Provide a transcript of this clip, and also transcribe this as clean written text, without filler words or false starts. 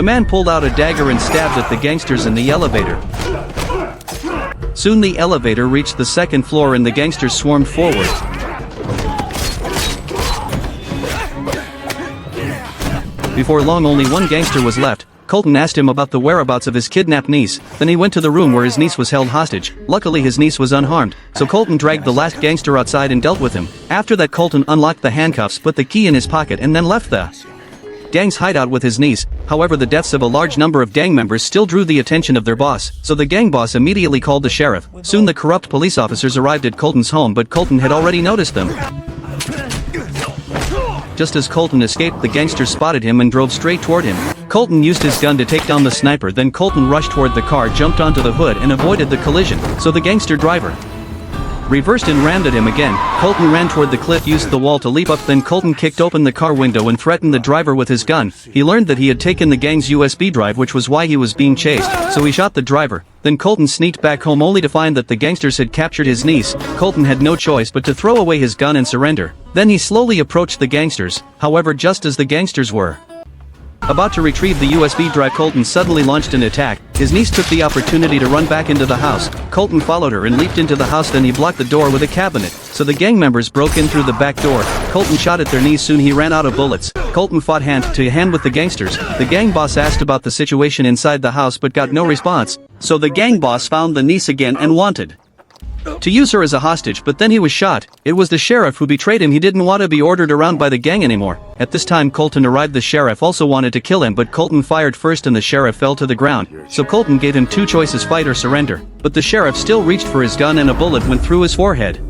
The man pulled out a dagger and stabbed at the gangsters in the elevator. Soon the elevator reached the second floor and the gangsters swarmed forward. Before long only one gangster was left. Colton asked him about the whereabouts of his kidnapped niece, then he went to the room where his niece was held hostage. Luckily his niece was unharmed, so Colton dragged the last gangster outside and dealt with him. After that Colton unlocked the handcuffs, put the key in his pocket and then left the gang's hideout with his niece. However, the deaths of a large number of gang members still drew the attention of their boss, so the gang boss immediately called the sheriff. Soon the corrupt police officers arrived at Colton's home, but Colton had already noticed them. Just as Colton escaped, the gangsters spotted him and drove straight toward him. Colton used his gun to take down the sniper, then Colton rushed toward the car, jumped onto the hood and avoided the collision, so the gangster driver reversed and rammed at him again. Colton ran toward the cliff, used the wall to leap up, then Colton kicked open the car window and threatened the driver with his gun. He learned that he had taken the gang's USB drive, which was why he was being chased, so he shot the driver. Then Colton sneaked back home only to find that the gangsters had captured his niece. Colton had no choice but to throw away his gun and surrender. Then he slowly approached the gangsters. However, just as the gangsters were about to retrieve the USB drive, Colton suddenly launched an attack. His niece took the opportunity to run back into the house. Colton followed her and leaped into the house, then he blocked the door with a cabinet, so the gang members broke in through the back door. Colton shot at their niece, soon he ran out of bullets. Colton fought hand to hand with the gangsters. The gang boss asked about the situation inside the house but got no response, so the gang boss found the niece again and wanted to use her as a hostage, but then he was shot. It was the sheriff who betrayed him. He didn't want to be ordered around by the gang anymore. At this time Colton arrived. The sheriff also wanted to kill him, but Colton fired first and the sheriff fell to the ground, so Colton gave him two choices: fight or surrender. But the sheriff still reached for his gun and a bullet went through his forehead.